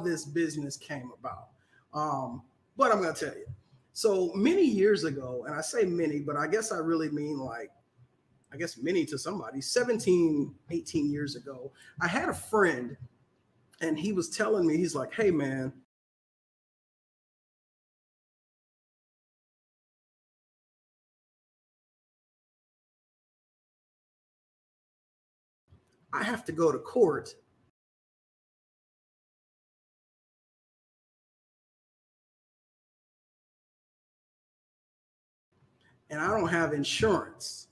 this business came about. But I'm going to tell you. So many years ago, and I say many, but I guess I really mean like, I guess many to somebody, 17, 18 years ago, I had a friend and he was telling me, he's like, hey, man, I have to go to court and I don't have insurance.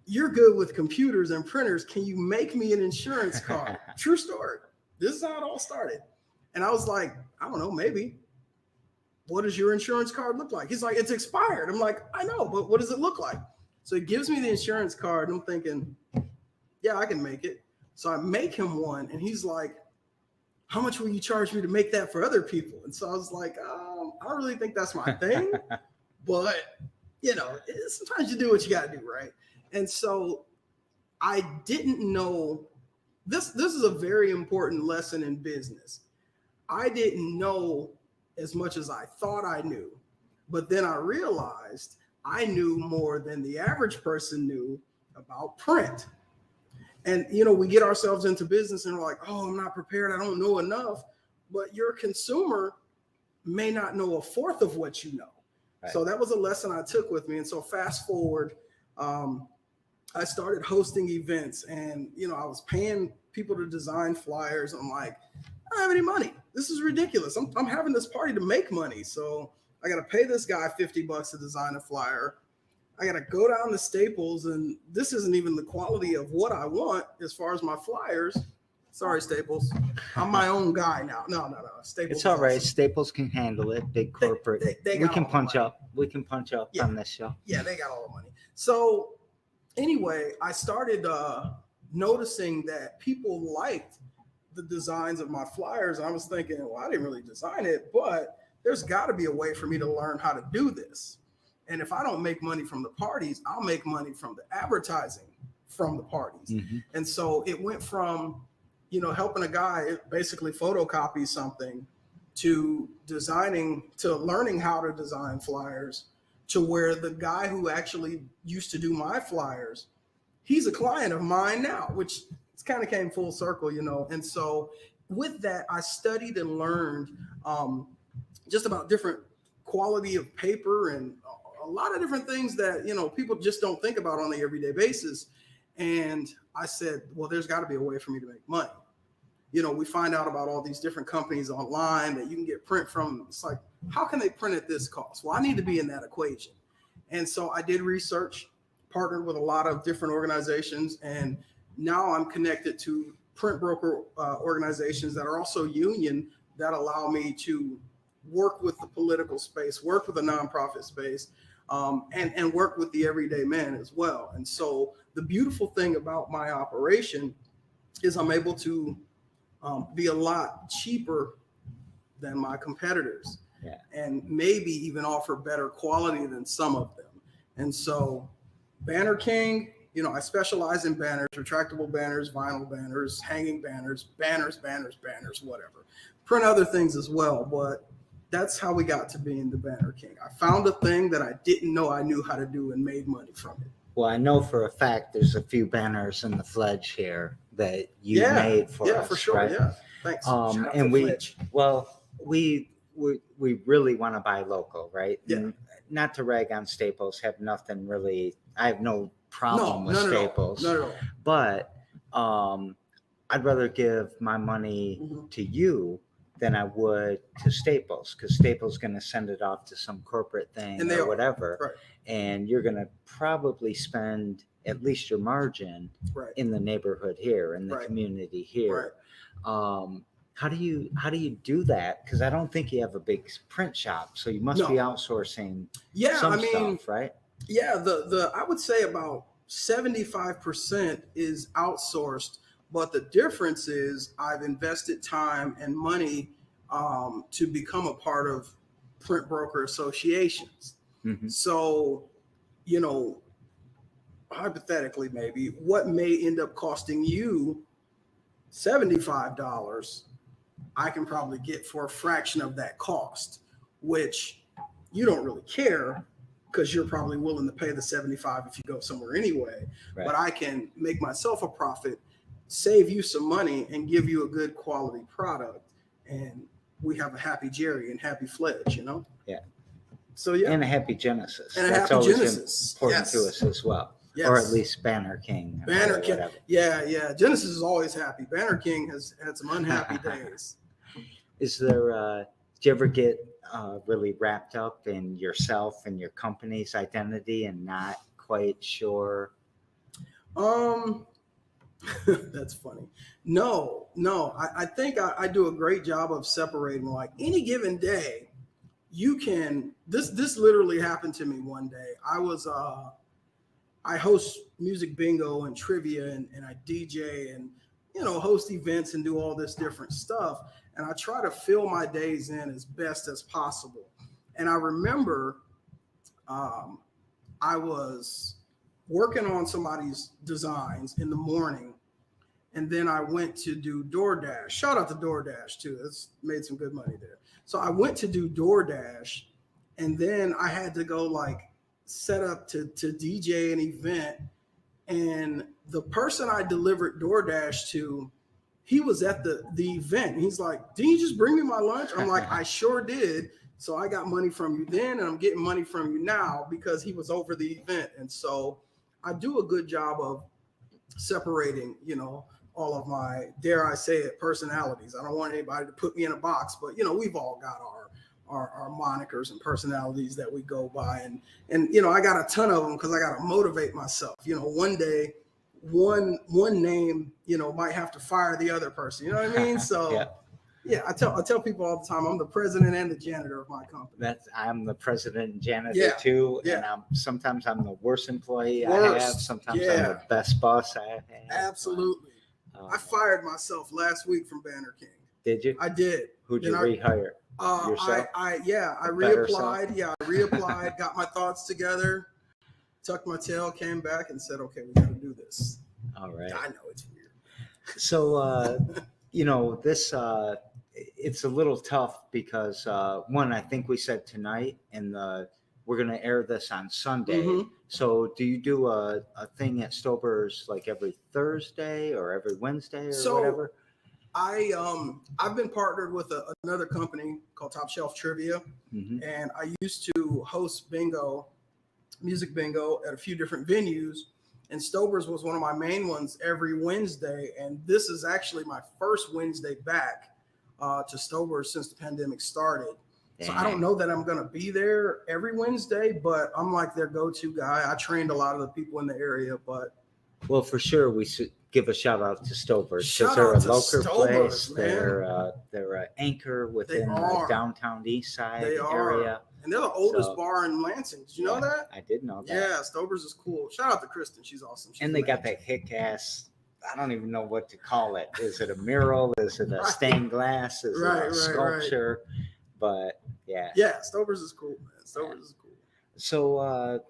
You're good with computers and printers. Can you make me an insurance card? True story. This is how it all started. And I was like, I don't know, maybe. What does your insurance card look like? He's like, it's expired. I'm like, I know, but what does it look like? So he gives me the insurance card. And I'm thinking, yeah, I can make it. So I make him one. And he's like, how much will you charge me to make that for other people? And so I was like, I don't really think that's my thing. But, you know, sometimes you do what you got to do, right? And so I didn't know this is a very important lesson in business. I didn't know as much as I thought I knew, but then I realized I knew more than the average person knew about print. And, you know, we get ourselves into business and we're like, oh, I'm not prepared. I don't know enough. But your consumer may not know a fourth of what you know. Right. So that was a lesson I took with me. And so fast forward, I started hosting events and, you know, I was paying people to design flyers. I'm like, I don't have any money. This is ridiculous. I'm having this party to make money. So I got to pay this guy $50 to design a flyer. I got to go down to Staples, and this isn't even the quality of what I want as far as my flyers. Sorry, Staples. I'm my own guy now. No. Staples. It's all right. Awesome. Staples can handle it. Big corporate. We can punch up. We can punch up on this show. Yeah, they got all the money. So anyway, I started noticing that people liked the designs of my flyers. I was thinking, well, I didn't really design it, but there's got to be a way for me to learn how to do this. And if I don't make money from the parties, I'll make money from the advertising from the parties. Mm-hmm. And so it went from, you know, helping a guy basically photocopy something to learning how to design flyers, to where the guy who actually used to do my flyers, he's a client of mine now, which kind of came full circle, you know. And so with that, I studied and learned just about different quality of paper and a lot of different things that, you know, people just don't think about on the everyday basis. And I said, well, there's got to be a way for me to make money. You know, we find out about all these different companies online that you can get print from. It's like, how can they print at this cost? Well, I need to be in that equation. And so I did research, partnered with a lot of different organizations, and now I'm connected to print broker organizations that are also union that allow me to work with the political space, work with the nonprofit space, and work with the everyday man as well. And so the beautiful thing about my operation is I'm able to be a lot cheaper than my competitors, and maybe even offer better quality than some of them. And so Banner King, you know, I specialize in banners, retractable banners, vinyl banners, hanging banners, whatever. Print other things as well, but that's how we got to being the Banner King. I found a thing that I didn't know I knew how to do and made money from it. Well, I know for a fact there's a few banners in the Fledge here that you made for us. Yeah, for sure. Right? Yeah, thanks. And we really want to buy local, right? Yeah. And not to rag on Staples, have nothing really. I have no problem with Staples. Not at all. But I'd rather give my money to you than I would to Staples, because Staples going to send it off to some corporate thing or whatever. Right. And you're going to probably spend at least your margin in the neighborhood here, in the community here. Right. How do you do that? Because I don't think you have a big print shop, so you must be outsourcing some stuff, right? Yeah, the I would say about 75% is outsourced, but the difference is I've invested time and money to become a part of print broker associations. Mm-hmm. So, you know, hypothetically, maybe what may end up costing you $75 I can probably get for a fraction of that cost, which you don't really care because you're probably willing to pay the 75 if you go somewhere anyway. Right. But I can make myself a profit, save you some money, and give you a good quality product. And we have a happy Jerry and happy Fledge, Yeah. So yeah. And a happy Genesis. And that's happy always Genesis. important to us as well. Yes. Or at least Banner King. Banner King. Yeah. Genesis is always happy. Banner King has had some unhappy days. Is there, do you ever get really wrapped up in yourself and your company's identity and not quite sure? That's funny. No. I think I do a great job of separating. Like any given day, you can. This literally happened to me one day. I host music bingo and trivia, and I DJ and host events and do all this different stuff. And I try to fill my days in as best as possible. And I remember I was working on somebody's designs in the morning, and then I went to do DoorDash. Shout out to DoorDash too. It's made some good money there. So I went to do DoorDash, and then I had to go set up to DJ an event. And the person I delivered DoorDash to, he was at the event. He's like, "Didn't you just bring me my lunch?" I'm like, "I sure did. So I got money from you then, and I'm getting money from you now," because he was over the event. And so I do a good job of separating, all of my, dare I say it, personalities. I don't want anybody to put me in a box, but we've all got our monikers and personalities that we go by, and I got a ton of them because I got to motivate myself. One day, one name, might have to fire the other person. You know what I mean? So yeah, I tell people all the time, I'm the president and the janitor of my company. I'm the president and janitor too. Yeah. And sometimes I'm the worst employee I have. Sometimes I'm the best boss I have. Absolutely. I fired myself last week from Banner King. Did you? I did. Who'd you rehire? Yourself? I reapplied. Yeah, I reapplied, got my thoughts together, tucked my tail, came back and said, "Okay, we got to do this." All right. I know it's weird. So, this, it's a little tough because one, I think we said tonight we're going to air this on Sunday. Mm-hmm. So do you do a thing at Stober's like every Thursday or every Wednesday or whatever? I've been partnered with another company called Top Shelf Trivia. Mm-hmm. And I used to host music bingo at a few different venues. And Stober's was one of my main ones every Wednesday. And this is actually my first Wednesday back to Stober's since the pandemic started. So I don't know that I'm going to be there every Wednesday, but I'm like their go-to guy. I trained a lot of the people in the area, but. Well, for sure, we should give a shout out to Stober's because they're a local place. Man. They're an anchor within the downtown east side area. And they're the oldest bar in Lansing. Did you know that? I did know that. Yeah, Stober's is cool. Shout out to Kristen. She's awesome. And they got that kick-ass, I don't even know what to call it. Is it a mural? Is it a stained glass? Is it a sculpture? Right. But yeah. Yeah, Stober's is cool, man. Stober's is cool. So,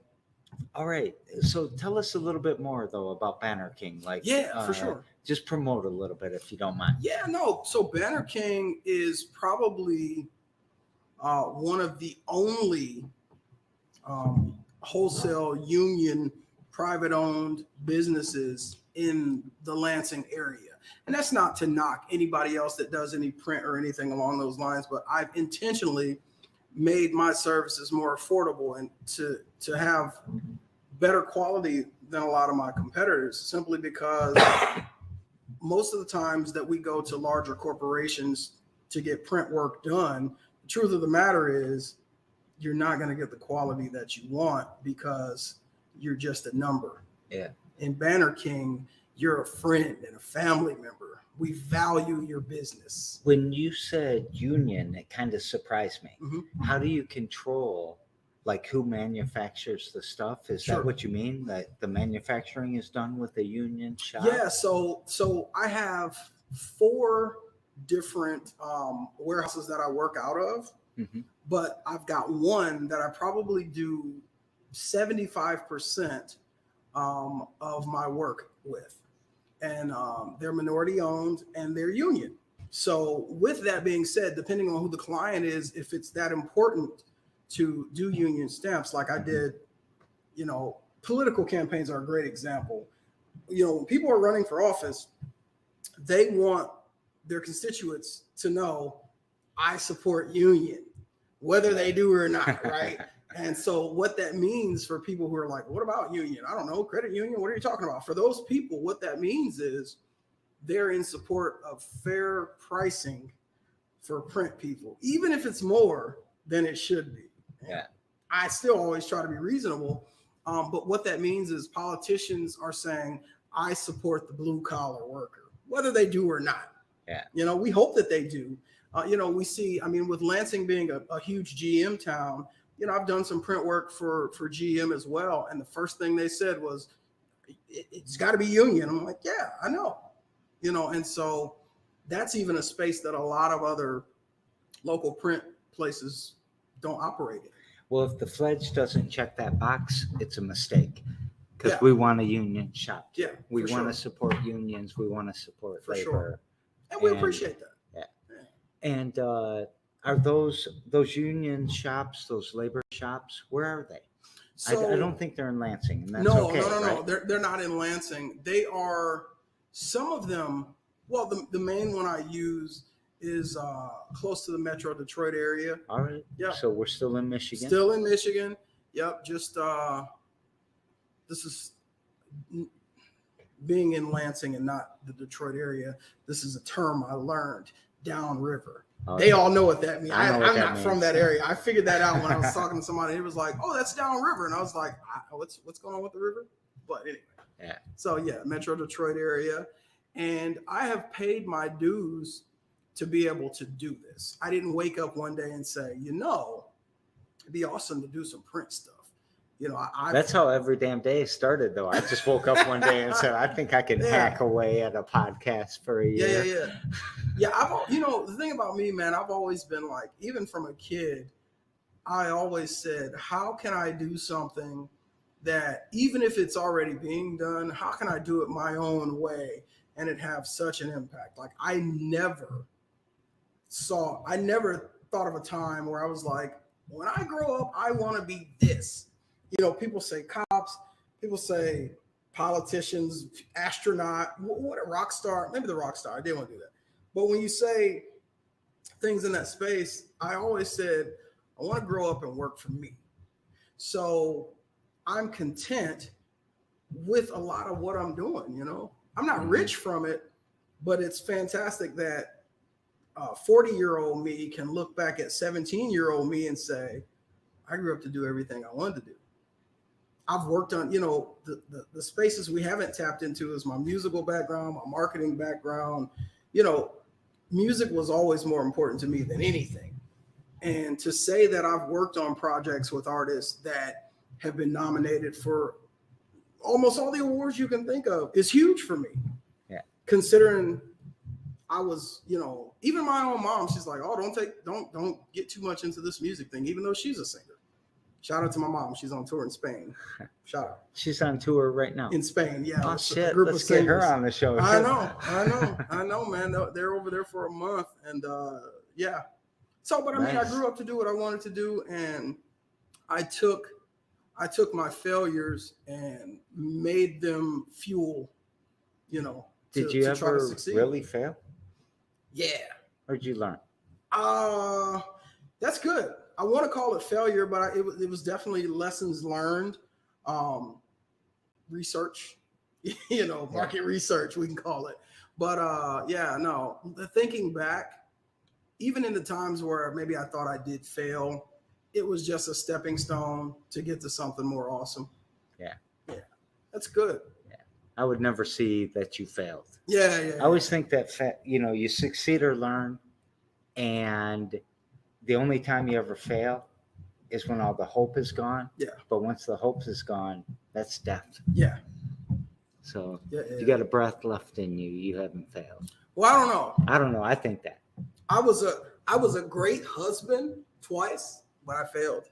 all right. So tell us a little bit more, though, about Banner King. For sure. Just promote a little bit if you don't mind. Yeah, no. So Banner King is probably one of the only wholesale union private-owned businesses in the Lansing area. And that's not to knock anybody else that does any print or anything along those lines, but I've intentionally made my services more affordable and to have better quality than a lot of my competitors, simply because most of the times that we go to larger corporations to get print work done, the truth of the matter is you're not going to get the quality that you want because you're just a number. Yeah. In Banner King, you're a friend and a family member. We value your business. When you said union, it kind of surprised me. Mm-hmm. How do you control who manufactures the stuff? Is that what you mean? That the manufacturing is done with a union shop? Yeah. So I have 4 different warehouses that I work out of, mm-hmm. but I've got one that I probably do 75% of my work with. And they're minority owned and they're union. So with that being said, depending on who the client is, if it's that important to do union stamps, like I did, political campaigns are a great example. When people are running for office, they want their constituents to know I support union, whether they do or not, right? And so what that means for people who are like, what about union? I don't know, credit union, what are you talking about? For those people, what that means is they're in support of fair pricing for print people, even if it's more than it should be. Yeah. I still always try to be reasonable. But what that means is politicians are saying, I support the blue collar worker, whether they do or not. Yeah. We hope that they do. We see, with Lansing being a huge GM town, I've done some print work for GM as well. And the first thing they said was, it's got to be union. I'm like, yeah, I know. And so that's even a space that a lot of other local print places don't operate in. Well, if the Fledge doesn't check that box, it's a mistake, because we want a union shop. Yeah, we want to support unions. We want to support labor. Sure. And we appreciate that. Yeah. And are those union shops, those labor shops, where are they? So, I don't think they're in Lansing. And that's no. Right? They're not in Lansing. They are, some of them, well, the main one I use is close to the Metro Detroit area. All right. Yeah. So we're still in Michigan. Still in Michigan. Yep. Just this is being in Lansing and not the Detroit area. This is a term I learned, downriver. Okay. They all know what that means. I'm not from that area. I figured that out when I was talking to somebody. It was like, oh, that's downriver. And I was like, what's going on with the river? But anyway. Yeah. So yeah, Metro Detroit area. And I have paid my dues to be able to do this. I didn't wake up one day and say, it'd be awesome to do some print stuff. That's how every damn day started, though. I just woke up one day and said, I think I can hack away at a podcast for a year. Yeah. The thing about me, man, I've always been like, even from a kid, I always said, how can I do something that, even if it's already being done, how can I do it my own way and it have such an impact? Like, I never thought of a time where I was like, when I grow up, I want to be this. People say cops, people say politicians, astronaut, what a rock star, maybe the rock star. I didn't want to do that. But when you say things in that space, I always said, I want to grow up and work for me. So I'm content with a lot of what I'm doing. I'm not rich from it, but it's fantastic that 40-year-old me can look back at 17-year-old me and say, I grew up to do everything I wanted to do. I've worked on, the spaces we haven't tapped into is my musical background, my marketing background. Music was always more important to me than anything. And to say that I've worked on projects with artists that have been nominated for almost all the awards you can think of is huge for me. Yeah. Considering I was, even my own mom, she's like, oh, don't get too much into this music thing, even though she's a singer. Shout out to my mom. She's on tour in Spain. Shout out. She's on tour right now. In Spain, yeah. Oh, shit. Let's get her on the show. I know, man. They're over there for a month. And yeah. So, but I grew up to do what I wanted to do. And I took my failures and made them fuel, Did you ever really fail? Yeah. Or did you learn? That's good. I want to call it failure, but it was definitely lessons learned, research, market research, we can call it. But thinking back, even in the times where maybe I thought I did fail, it was just a stepping stone to get to something more awesome. Yeah. Yeah. That's good. Yeah. I would never see that you failed. Yeah. I always think that, you succeed or learn, and the only time you ever fail is when all the hope is gone. Yeah. But once the hope is gone, that's death. Yeah. So if you got a breath left in you, you haven't failed. Well, I don't know. I think that. I was a great husband twice, but I failed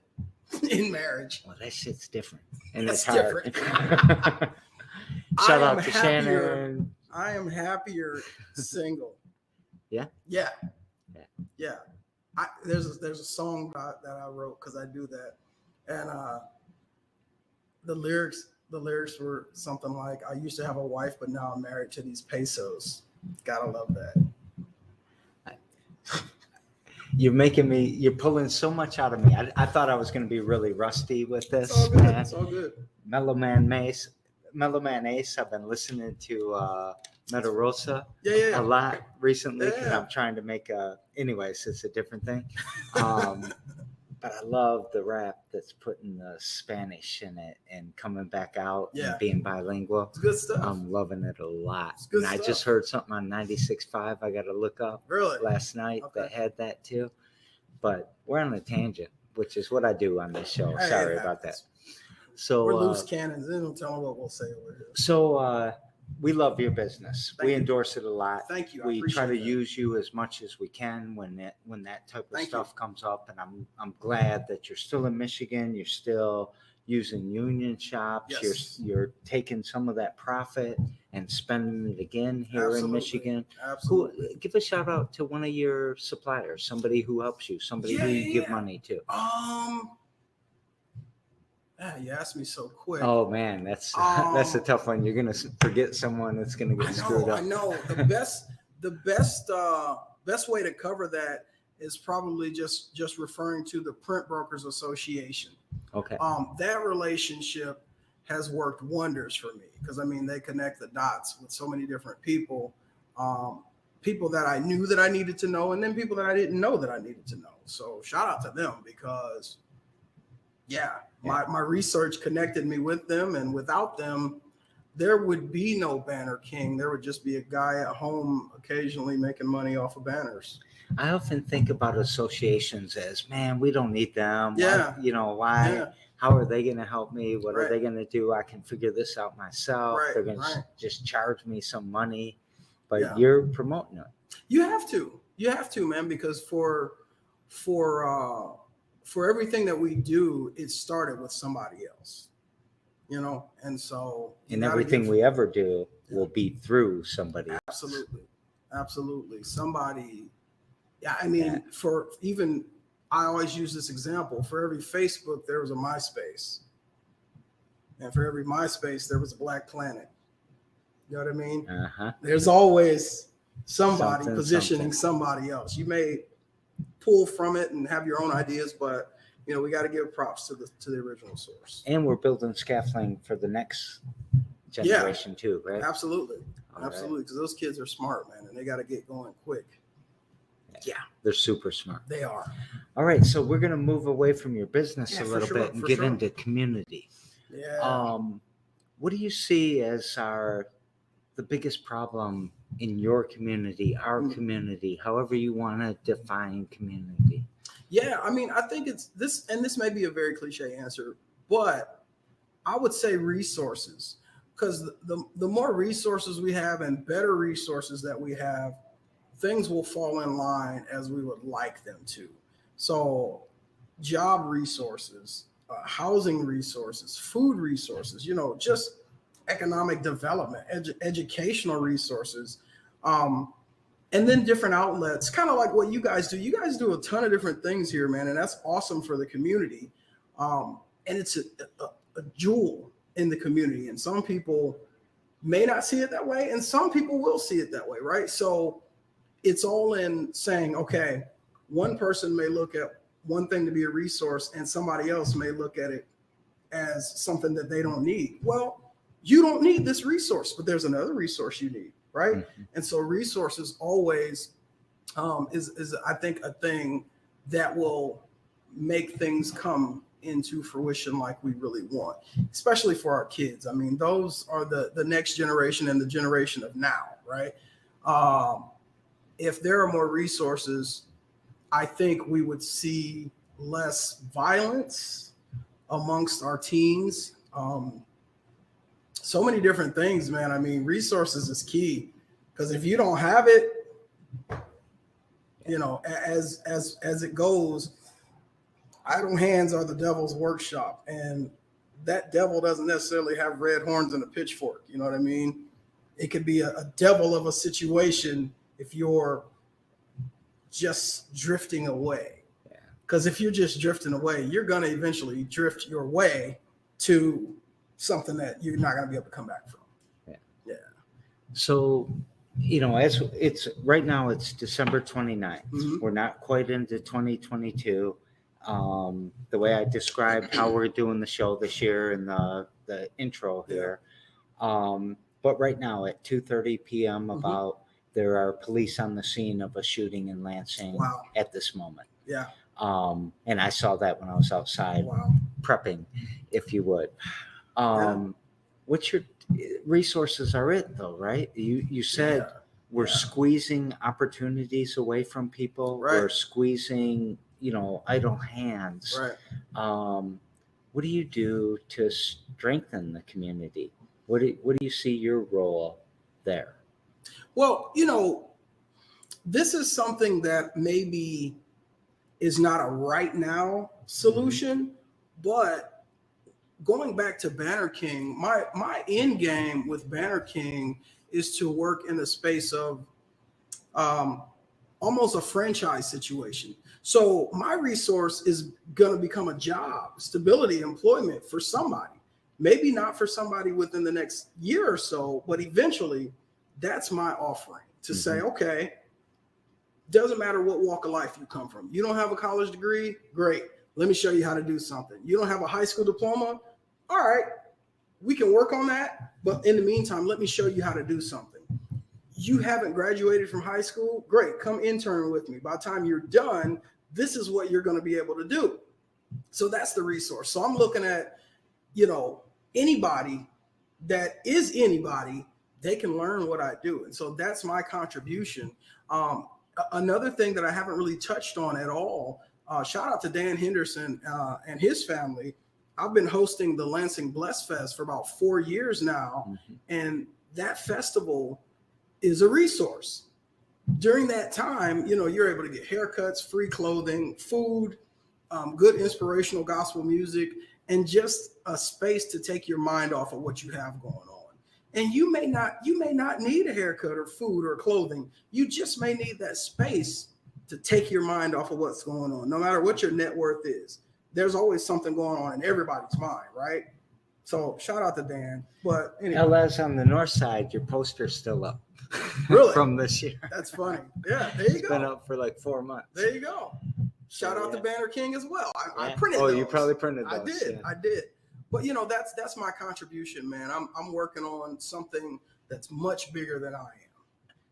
in marriage. Well, that shit's different. And that's hard. Different. Shout out to Shannon. I am happier single. Yeah. Yeah. There's a song that I wrote because I do that, and the lyrics were something like, "I used to have a wife, but now I'm married to these pesos." Gotta love that. You're pulling so much out of me. I thought I was going to be really rusty with this. It's all good. Man. It's all good. Mellow Man Ace. I've been listening to Meta Rosa a lot recently because I'm trying to make anyways, it's a different thing. But I love the rap that's putting the Spanish in it and coming back out and being bilingual. It's good stuff. I'm loving it a lot. It's good and stuff. I just heard something on 96.5 I got to look up last night that had that too. But we're on a tangent, which is what I do on this show. Hey, sorry about that. So we're loose cannons. They don't tell them what we'll say over here. So we love your business. We endorse it a lot. Thank you. We try to use you as much as we can when that type of stuff comes up. And I'm glad that you're still in Michigan. You're still using union shops. Yes. You're taking some of that profit and spending it again here in Michigan. Absolutely. Give a shout out to one of your suppliers, somebody who helps you, somebody who you give money to. You asked me so quick. Oh man, that's a tough one. You're gonna forget someone that's gonna get screwed up. I know. The best way to cover that is probably just referring to the Print Brokers Association. Okay. That relationship has worked wonders for me because they connect the dots with so many different people, people that I knew that I needed to know, and then people that I didn't know that I needed to know. So shout out to them because my research connected me with them, and without them, there would be no Banner King. There would just be a guy at home occasionally making money off of banners. I often think about associations as, man, we don't need them. Yeah. Why? Yeah. How are they going to help me? What are they going to do? I can figure this out myself. They're going to just charge me some money, but you're promoting it. You have to, man, because for everything that we do, it started with somebody else, and so. And everything we ever do will be through somebody else. Absolutely. Somebody. Yeah. For even, I always use this example. For every Facebook, there was a MySpace. And for every MySpace, there was a Black Planet. You know what I mean? Uh-huh. There's always somebody positioning somebody else. You may pull from it and have your own ideas, but we got to give props to the original source. And we're building scaffolding for the next generation too, right? Absolutely. Because those kids are smart, man, and they got to get going quick. Yeah, they're super smart. They are. All right, so we're gonna move away from your business a little bit and get into community. Yeah. What do you see as the biggest problem in your community, our community, however you want to define community? Yeah, I think it's this, and this may be a very cliche answer, but I would say resources, because the more resources we have and better resources that we have, things will fall in line as we would like them to. So job resources, housing resources, food resources, just economic development, educational resources, and then different outlets, kind of like what you guys do. You guys do a ton of different things here, man, and that's awesome for the community. And it's a jewel in the community, and some people may not see it that way, and some people will see it that way, right? So it's all in saying, okay, one person may look at one thing to be a resource, and somebody else may look at it as something that they don't need. Well, you don't need this resource, but there's another resource you need, right? Mm-hmm. And so resources always is I think a thing that will make things come into fruition like we really want, especially for our kids. Those are the next generation and the generation of now, right? If there are more resources, I think we would see less violence amongst our teens. So many different things, man. Resources is key, because if you don't have it, as it goes, idle hands are the devil's workshop, and that devil doesn't necessarily have red horns and a pitchfork. You know what I mean? It could be a devil of a situation if you're just drifting away. Yeah. Because if you're just drifting away, you're going to eventually drift your way to something that you're not going to be able to come back from. Yeah. Yeah. So, as it's right now, it's December 29th. Mm-hmm. We're not quite into 2022. The way I described how we're doing the show this year and the intro here. But right now at 2:30 p.m. Mm-hmm. There are police on the scene of a shooting in Lansing at this moment. Yeah. And I saw that when I was outside prepping, if you would. What's your resources are it though, right? You said we're squeezing opportunities away from people. Right. We're squeezing, idle hands. Right. What do you do to strengthen the community? What do you see your role there? Well, this is something that maybe is not a right now solution, but going back to Banner King, my end game with Banner King is to work in the space of almost a franchise situation. So my resource is going to become a job, stability, employment for somebody. Maybe not for somebody within the next year or so, but eventually that's my offering to say, okay, doesn't matter what walk of life you come from. You don't have a college degree? Great. Let me show you how to do something. You don't have a high school diploma? All right, we can work on that. But in the meantime, let me show you how to do something. You haven't graduated from high school? Great. Come intern with me. By the time you're done, this is what you're going to be able to do. So that's the resource. So I'm looking at, anybody that is anybody, they can learn what I do. And so that's my contribution. Another thing that I haven't really touched on at all, shout out to Dan Henderson and his family. I've been hosting the Lansing Bless Fest for about 4 years now. And that festival is a resource. During that time, you're able to get haircuts, free clothing, food, good inspirational gospel music, and just a space to take your mind off of what you have going on. And you may not need a haircut or food or clothing. You just may need that space to take your mind off of what's going on. No matter what your net worth is, there's always something going on in everybody's mind, right? So shout out to Dan. But anyway. LS on the north side, your poster's still up. Really? From this year. That's funny. Yeah, there you go. It's been up for like 4 months. There you go. Shout out to Banner King as well. I printed those. Oh, you probably printed those. I did. But that's my contribution, man. I'm working on something that's much bigger than I am.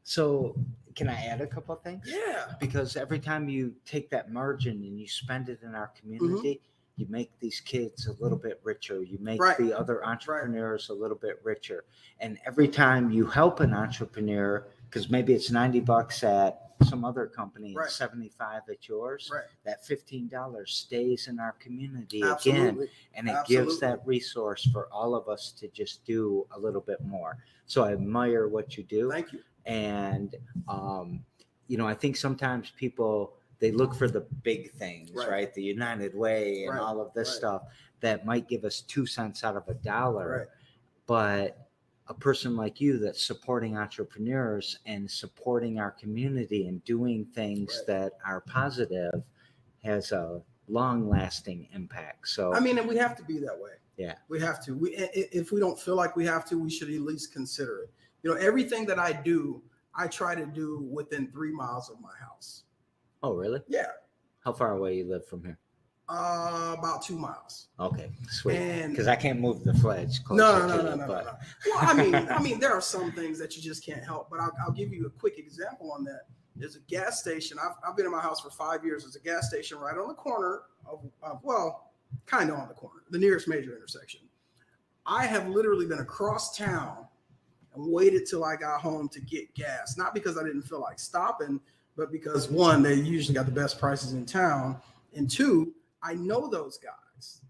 So can I add a couple of things? Yeah. Because every time you take that margin and you spend it in our community, you make these kids a little bit richer. You make the other entrepreneurs a little bit richer. And every time you help an entrepreneur, because maybe it's $90 at some other company and $75 at yours, that $15 stays in our community again. And it gives that resource for all of us to just do a little bit more. So I admire what you do. Thank you. And, I think sometimes people, they look for the big things, right? The United Way and all of this stuff that might give us 2 cents out of a dollar. But a person like you that's supporting entrepreneurs and supporting our community and doing things that are positive has a long-lasting impact. So and we have to be that way. Yeah, we have to. If we don't feel like we have to, we should at least consider it. Everything that I do, I try to do within 3 miles of my house. Oh, really? Yeah. How far away you live from here? About 2 miles. Okay, sweet. Because I can't move the Fledge closer. No. Well, I mean, there are some things that you just can't help. But I'll give you a quick example on that. There's a gas station. I've been in my house for 5 years. There's a gas station right on the corner of kind of on the corner, the nearest major intersection. I have literally been across town and waited till I got home to get gas. Not because I didn't feel like stopping, but because 1, they usually got the best prices in town, and 2, I know those guys.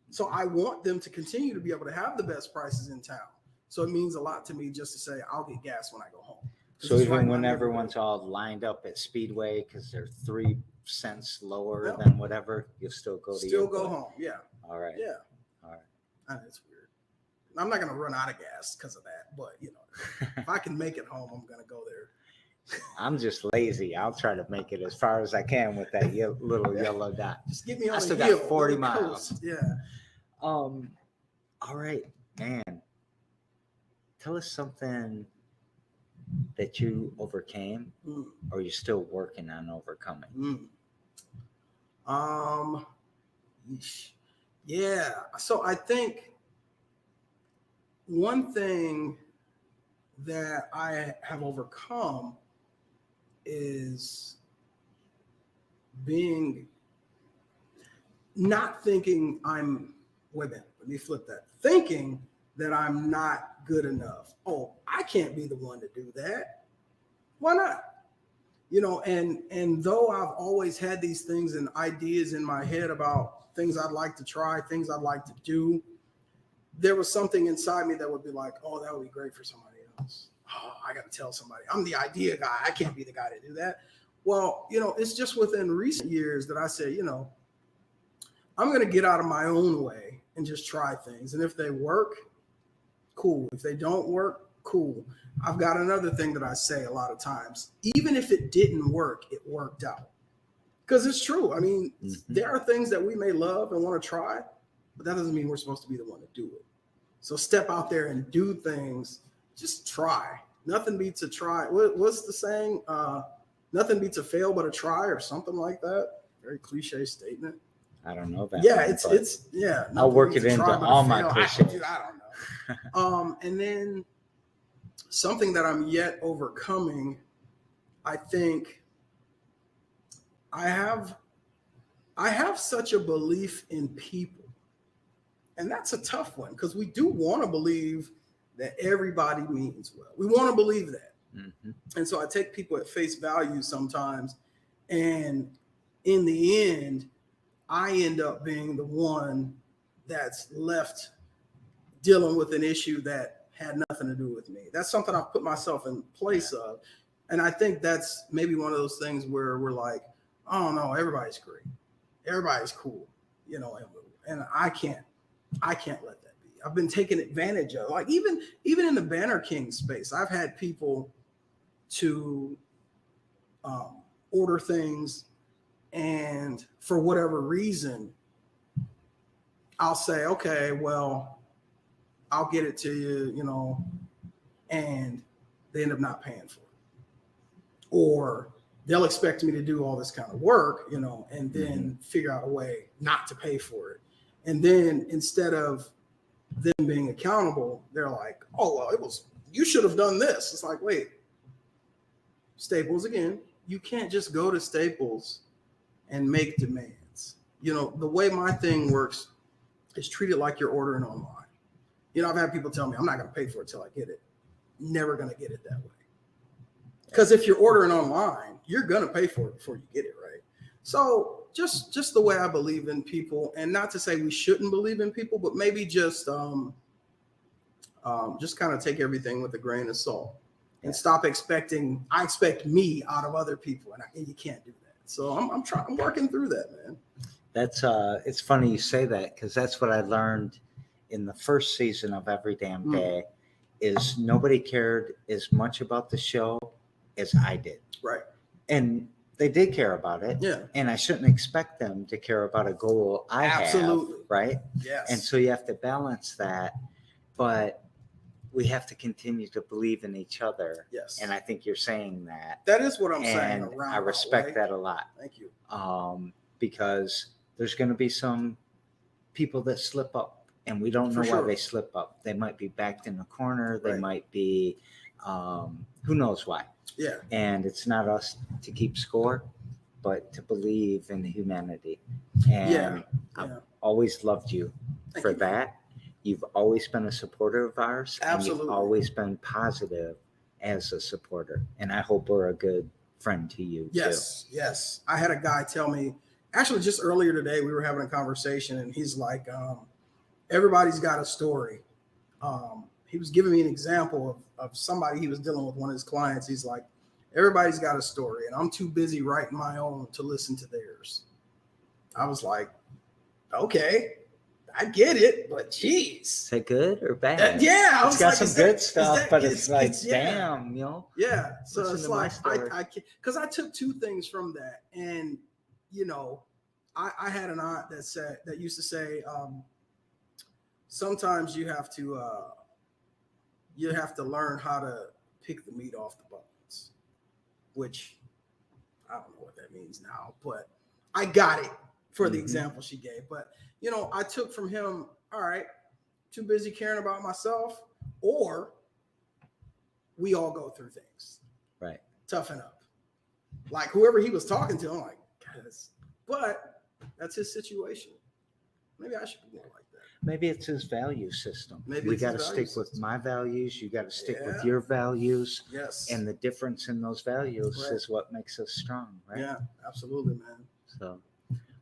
So I want them to continue to be able to have the best prices in town. So it means a lot to me just to say, I'll get gas when I go home. So even when everyone's all lined up at Speedway because they're 3 cents lower than whatever, you'll still go home. Yeah. All right. Yeah. All right. That's weird. I'm not going to run out of gas because of that, but if I can make it home, I'm going to go there. I'm just lazy. I'll try to make it as far as I can with that little yellow dot. Just get me on I still the hill, got 40 miles. Coast. Yeah. All right, man. Tell us something that you overcame or you're still working on overcoming. Yeah. So I think one thing that I have overcome is not thinking let me flip that. Thinking that I'm not good enough. Oh, I can't be the one to do that. Why not? And though I've always had these things and ideas in my head about things I'd like to try, things I'd like to do, there was something inside me that would be like, oh, that would be great for somebody else. Oh, I got to tell somebody. I'm the idea guy. I can't be the guy to do that. Well, it's just within recent years that I said, I'm going to get out of my own way and just try things. And if they work, cool. If they don't work, cool. I've got another thing that I say a lot of times. Even if it didn't work, it worked out. Because it's true. I mean, there are things that we may love and want to try, but that doesn't mean we're supposed to be the one to do it. So step out there and do things. Just try. Nothing beats a try. What's the saying? Nothing beats a fail but a try, or something like that. Very cliche statement. I don't know that. Yeah, it's yeah. I'll work it into all my cliches. I don't know. And then something that I'm yet overcoming, I think I have such a belief in people. And that's a tough one because we do want to believe that everybody means well. We want to believe that. And so I take people at face value sometimes. And in the end, I end up being the one that's left dealing with an issue that had nothing to do with me. That's something I've put myself in place of. And I think that's maybe one of those things where we're like, oh no, everybody's great. Everybody's cool, and I can't let that be. I've been taken advantage of. Like even in the Banner King space, I've had people to order things, and for whatever reason, I'll say, okay, well, I'll get it to you, and they end up not paying for it. Or they'll expect me to do all this kind of work, and then figure out a way not to pay for it. And then instead of them being accountable, they're like, oh, well, you should have done this. It's like, wait, Staples again. You can't just go to Staples and make demands. The way my thing works is treat it like you're ordering online. I've had people tell me, I'm not going to pay for it till I get it. Never going to get it that way. Because if you're ordering online, you're going to pay for it before you get it, right? So just the way I believe in people, and not to say we shouldn't believe in people, but maybe just kind of take everything with a grain of salt and stop expecting. I expect me out of other people, and you can't do that. So I'm working through that, man. That's it's funny you say that, because that's what I learned in the first season of Every Damn Day. Is nobody cared as much about the show as I did. Right. And they did care about it. Yeah. And I shouldn't expect them to care about a goal I have. Right. Yes. And so you have to balance that, but we have to continue to believe in each other. Yes. And I think you're saying that. That is what I'm saying. And I respect that a lot. Thank you. Because there's going to be some people that slip up, and we don't know why they slip up. They might be backed in the corner. They might be, who knows why. Yeah. And it's not us to keep score, but to believe in humanity. And I've always loved you for that. You've always been a supporter of ours. Absolutely. And you've always been positive as a supporter. And I hope we're a good friend to you. Yes. Too. Yes. I had a guy tell me, actually just earlier today, we were having a conversation, and he's like, everybody's got a story. He was giving me an example of somebody he was dealing with, one of his clients. He's like, everybody's got a story, and I'm too busy writing my own to listen to theirs. I was like, okay, I get it, but geez. Is it good or bad? Yeah, it's got some good stuff, but it's like, damn, you know. Yeah, so Listen it's like I can't, because I took two things from that, and you know, I had an aunt that used to say, sometimes you have to learn how to pick the meat off the bones, which I don't know what that means now, but I got it for the example she gave. But you know, I took from him, all right, too busy caring about myself, or we all go through things. Right. Toughen up. Like whoever he was talking to, I'm like, guys, but that's his situation. Maybe I should be more like that. Maybe it's his value system. Maybe we got to stick with my values. You got to stick with your values. Yes. And the difference in those values is what makes us strong, right? Yeah, absolutely, man. So,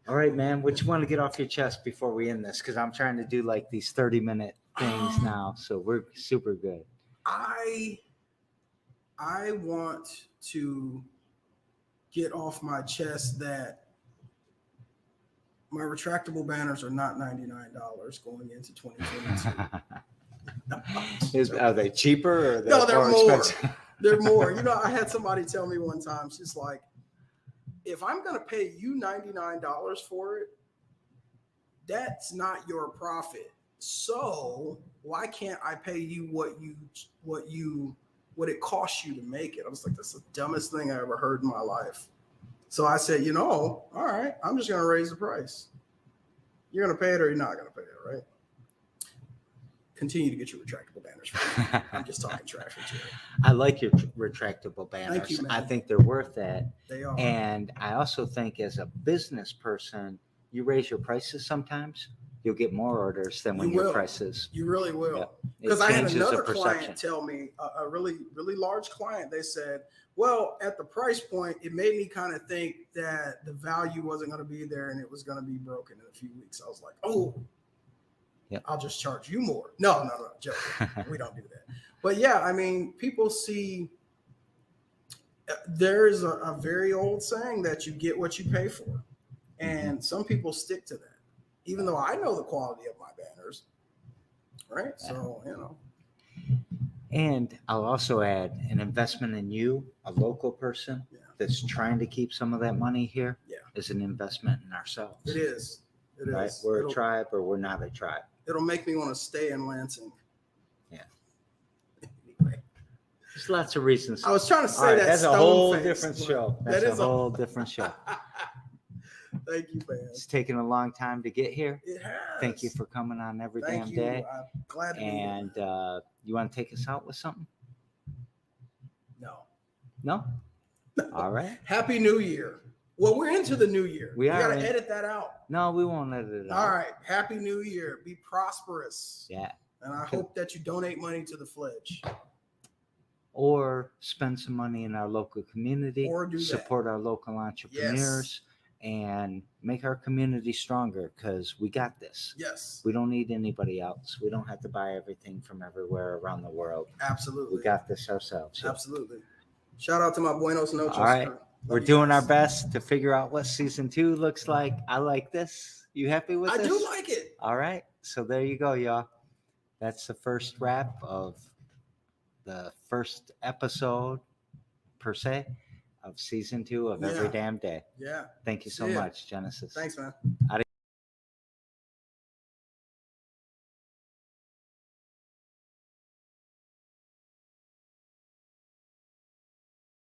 all right, man. What you want to get off your chest before we end this? Because I'm trying to do like these 30-minute things now. So we're super good. I want to get off my chest that my retractable banners are not $99 going into 2022. Are they cheaper or no, they're more more. expensive? They're more. You know, I had somebody tell me one time, she's like, if I'm going to pay you $99 for it, that's not your profit. So why can't I pay you what it costs you to make it? I was like, that's the dumbest thing I ever heard in my life. So I said, you know, all right, I'm just going to raise the price. You're going to pay it or you're not going to pay it, right? Continue to get your retractable banners. I'm just talking trash with you. I like your retractable banners. Thank you, man. I think they're worth that. They are. And I also think as a business person, you raise your prices sometimes, you'll get more orders than when your prices. You really will. Because I had another client tell me, a really, really large client, they said, well, at the price point, it made me kind of think that the value wasn't going to be there and it was going to be broken in a few weeks. I was like, oh, I'll just charge you more. No, joking. We don't do that. But yeah, I mean, people see, there's a very old saying that you get what you pay for. And some people stick to that, even though I know the quality of my banners. Right. So, you know. And I'll also add an investment in you, a local person that's trying to keep some of that money here is an investment in ourselves. It is. It right? is. We're a tribe or we're not a tribe. It'll make me want to stay in Lansing. Yeah. Anyway. There's lots of reasons. I was trying to say that's a whole different show. That's a whole different show. Thank you, man. It's taken a long time to get here. It has. Thank you for coming on every damn day. I'm glad to be here. And you want to take us out with something? No. No? All right. Happy New Year. Well, we're into the new year. We got to edit that out. No, we won't edit it out. All right. Happy New Year. Be prosperous. Yeah. And I hope that you donate money to the Fledge. Or spend some money in our local community. Or do support our local entrepreneurs. Yes. And make our community stronger because we got this. Yes. We don't need anybody else. We don't have to buy everything from everywhere around the world. Absolutely. We got this ourselves. So. Absolutely. Shout out to my Buenos Noches. All right. We're doing our best to figure out what season 2 looks like. I like this. You happy with this? I do like it. All right. So there you go, y'all. That's the first wrap of the first episode, per se, of season 2 of Every Damn Day. Yeah. Thank you so much, Genesis. Thanks, man.